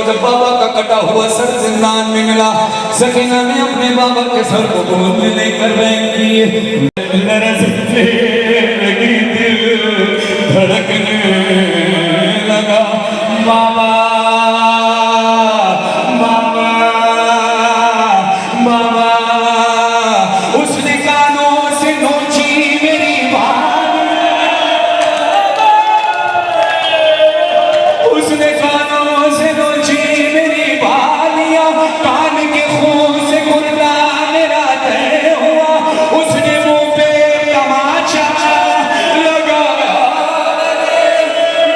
जब बाबा का कटा हुआ सर जिंदान में मिला, सकीना ने अपने बाबा के सर को गोद में लेकर बैठी, लरज़ने लगी, दिल धड़कने लगा। बाबा बाबा बाबा, उसने कानों से नोची मेरी बात, उसने कानों से नोची मेरी बालियां, कान के खून से गुर्दा मेरा तय हुआ, उसने मुंह पे तमाचा लगाया,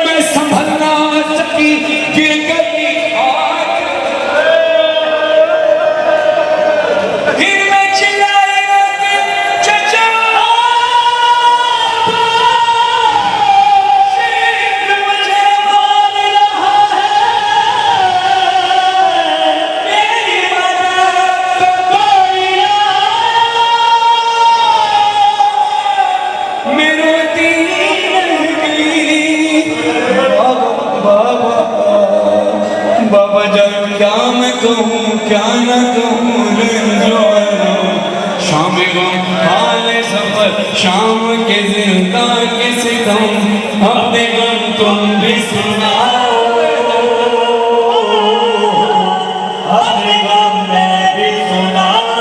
मैं संभल ना सकी, गिर गई। बाबा जान क्या मैं कहूँ क्या न कहूँ, शाम गम हाल सफर, शाम के जिंदा के सितम, अपने गम तुम भी सुनाओ, अपने गम मैं भी सुनाओ।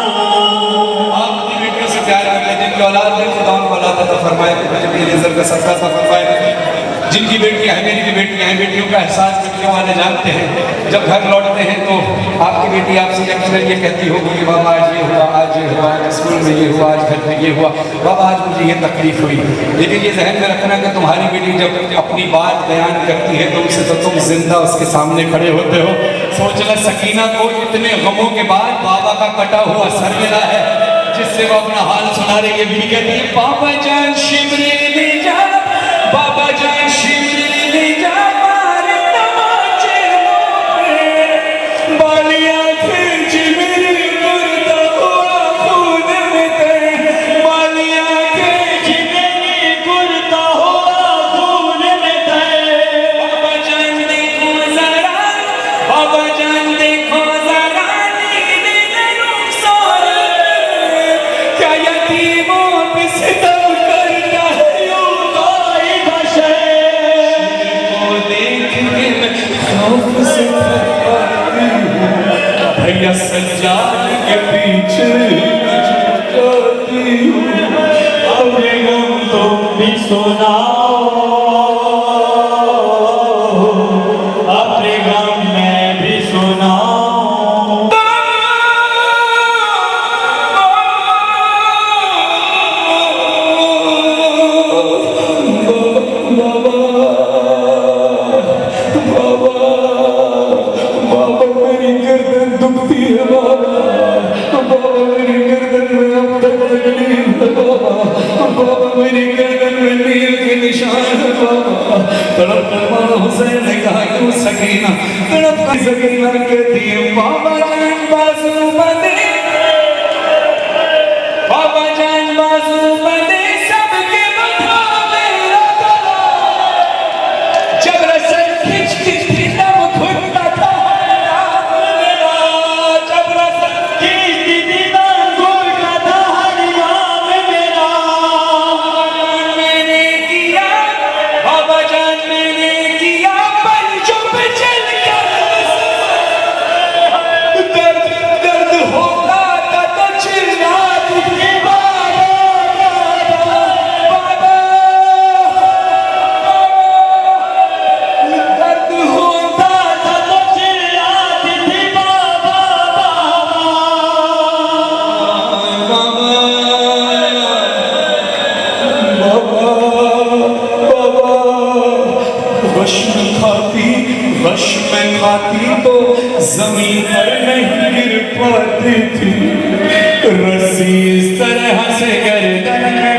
अपनी बेटियों से प्यार करने जिनकी औलाद ने खुदा उनको औलाद अता फरमाए, मुझे रिज़्क़ का सदका अता फरमाए। जिनकी बेटियां हैं, मेरी भी बेटियां हैं, बेटियों का एहसास बेटियों वाले जानते हैं। जब घर लौटते हैं तो आपकी बेटी आपसे अक्सर ये कहती होगी कि बाबा आज ये हुआ, आज ये हुआ, आज स्कूल में ये हुआ, आज घर में ये हुआ, बाबा आज मुझे ये तकलीफ हुई। लेकिन ये जहन में रखना कि तुम्हारी बेटी जब अपनी बात बयान करती है तुमसे, तो तुम जिंदा उसके सामने खड़े होते हो। सोचना सकीना को इतने गमों के बाद बाबा का कटा हुआ सर मिला है, जिससे वो अपना हाल सुना रही है। भी कहती है बाबा जान शिमरे ले जा, बाबा जान शिमरे ले जा, मारे तमाचे बालियां खींच मेरी गुर्दा हुआ खून में तय, बालियां खींच मेरी गुर्दा हुआ खून में तय। बाबा जान देखो जरा, बाबा जान देखो जरा, नींद रुखसार क्या यतीमों पे सितम करता है यूं कोई बशर, को देख के मैं खौफ से थरथराती हूँ, भैया सज्जाद के पीछे जाती हूँ, अपने गम तुम भी सुनाओ, अपने गम मैं भी सुनाओ। मेरी गर्दन में नील के निशान तड़प कर हुसैन ने कहा क्यों सकीना, तड़प कर सकीना कहती है बाबा जान बाजू बंदे, बाबा जान बाजू बंदे, सबके बता मेरा गला, जब रसल खिंचती थी तब घुटता था मेरा, जब रसल खिंचती थी तब घुटता था तो जमीन पर नहीं गिर पाती थी, रस्सी इस तरह से गर्दन में